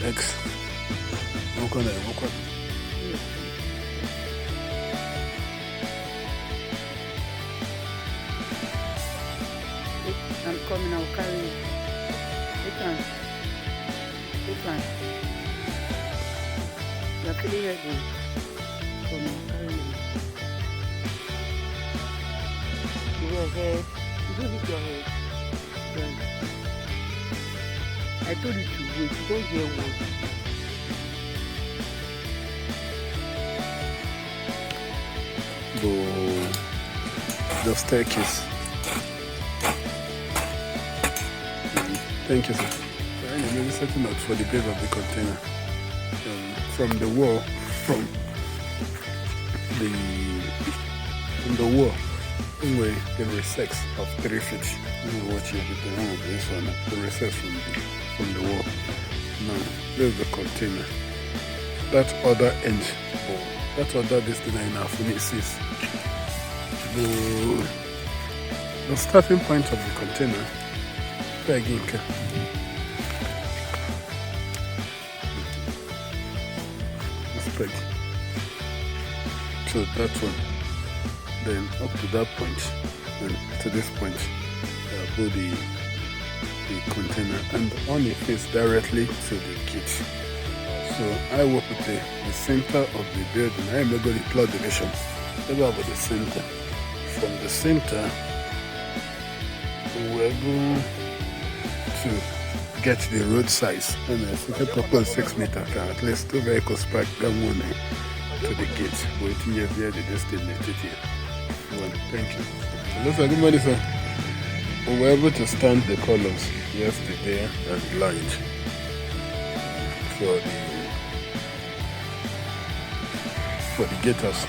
X. I'm coming, I'll carry you. This one. You're feeling ready. Come on, carry you. Your head. You don't hit your head. Right. I told you to wait. You don't hear words. The staircase. Thank you, sir. I'm really setting out for the base of the container. From the wall, from the wall, anyway, the recess of 3 feet. You will watch this one. The recess from the wall. Now, there's the container. That other end, that other distance in our furnaces. The starting point of the container. Pegging. Let's peg. So that one. Then up to that point. Then to this point. Put the container and on it face directly to the kit. So I work with the center of the building. I am going to plot division. About the center. From the center, we are going to get the road size. And I think a proper 6 meter car, at least 2 vehicles parked down one to the gate. Waiting here via the destination here. Well, thank you. Looks like good morning, sir. We were able to stand the columns yesterday and lined for the gators.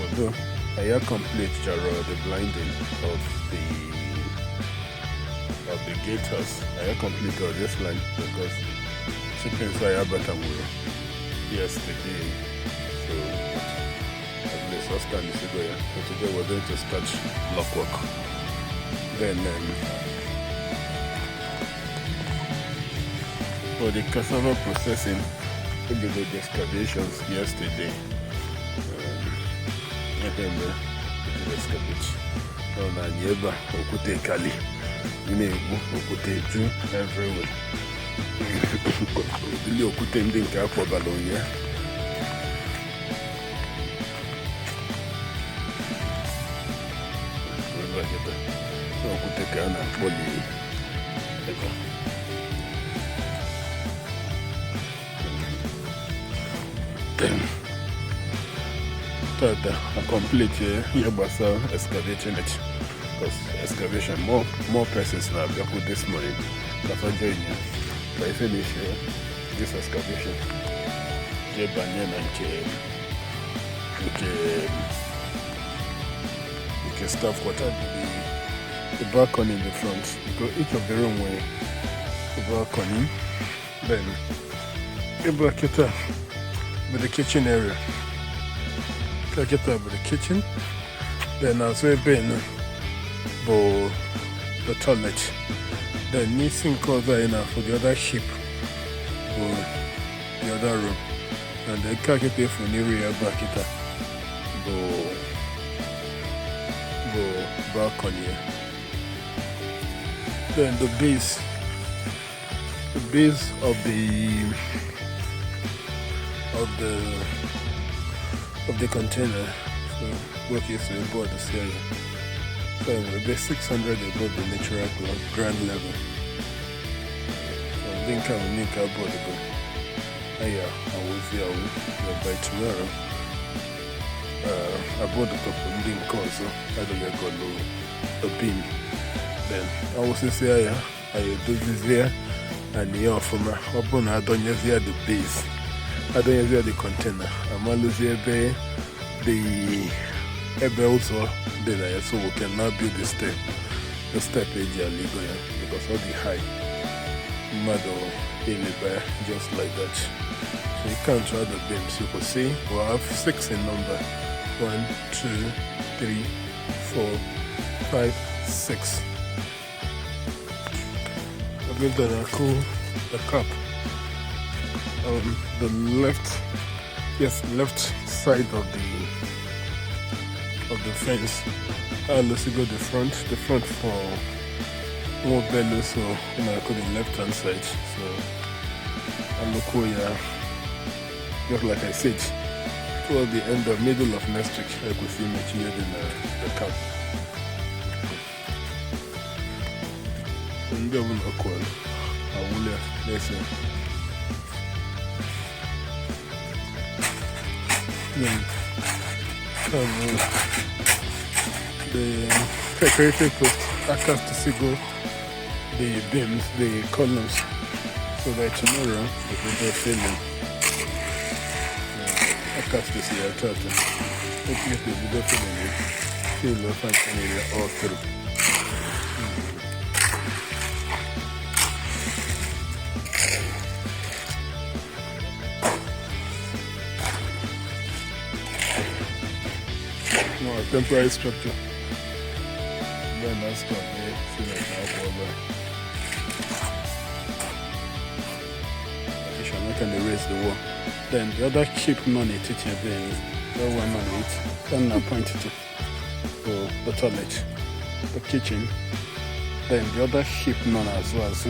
Although I complete the blinding of the gators, I complete all this line because shipping fire better yesterday. So at least I'll stand this ago. So today we're going to start block work. Then for the cassava processing, we did the excavations yesterday. Na nyeba okute kali ina-egbu okute ju everywhere. Dili okute ndị nke akpọbala onye okute ka a na-akpọli ebe I complete here excavating it because excavation more persons now put this morning. If I finish this excavation, we can start water the balcony in the front. Because each of the room where the balcony, then a bracket with the kitchen area. Get up with the kitchen, then as we've been for the toilet, then missing cover enough for the other ship for the other room, and then can't get there from the area back it up balcony. Then the base of of the container. So okay, so above this area. So we'll be 600 above the natural ground level. So I think I will make a body go. Yeah, I will see by tomorrow. I bought the top of the because so I don't get got a beam. Then I was say yeah, I do this here and the for my open I don't use the base. I don't use the container. I'm always here the also then so we can now build the step age legal because of the height model just like that. So you can't try the beams. You can see we'll have 6 in number. 1, 2, 3, 4, 5, 6. I built a cap on the left side of the fence. I'll also go the front for more bellows, so I go the left hand side. So I'll look where just like I said, toward the end of middle of next week I could see material in the cap. So you don't know cool. I will listen. Then the security post access to signal the beams, the columns, so that tomorrow we will do filling. Access to see our church. Let's get the video filling it. Fill off and area all through. No, a temporary structure. Then that's stop there. See like now over. I can erase the wall. Then the other keep money to then the one on it. Then I point it to the toilet, the kitchen. Then the other keep money as well as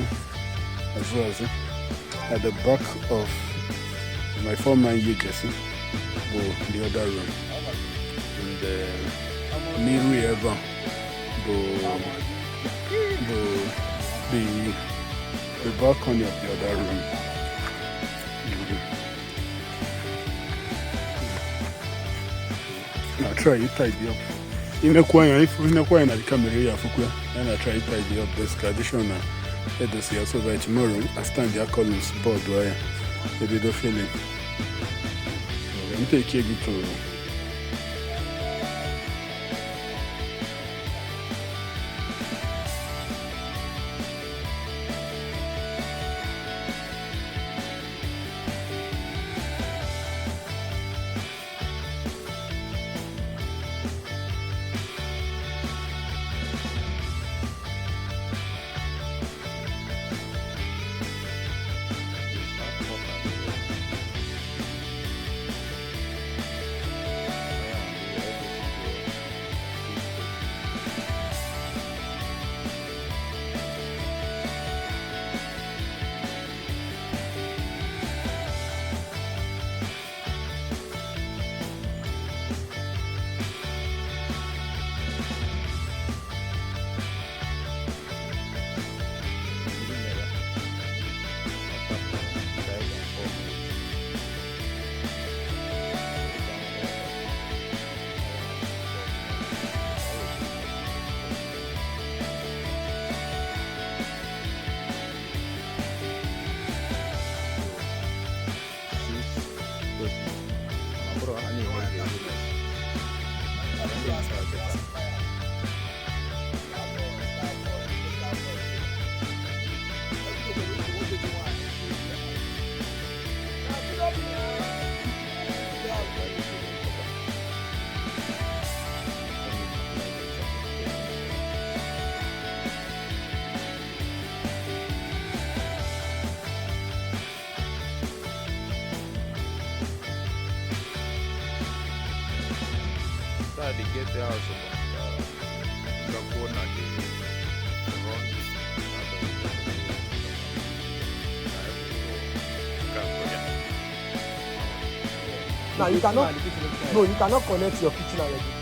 at the back of my former UGS, the other room. And the near ever the balcony of the other room. Now try it tidy up. In a choir, if in a choir at the camera, and I try to tidy up this additional head so that tomorrow I stand their columns board wire. Maybe the feeling. Let me take it to. They get the house the corner Now you cannot. No, you cannot connect your kitchen and your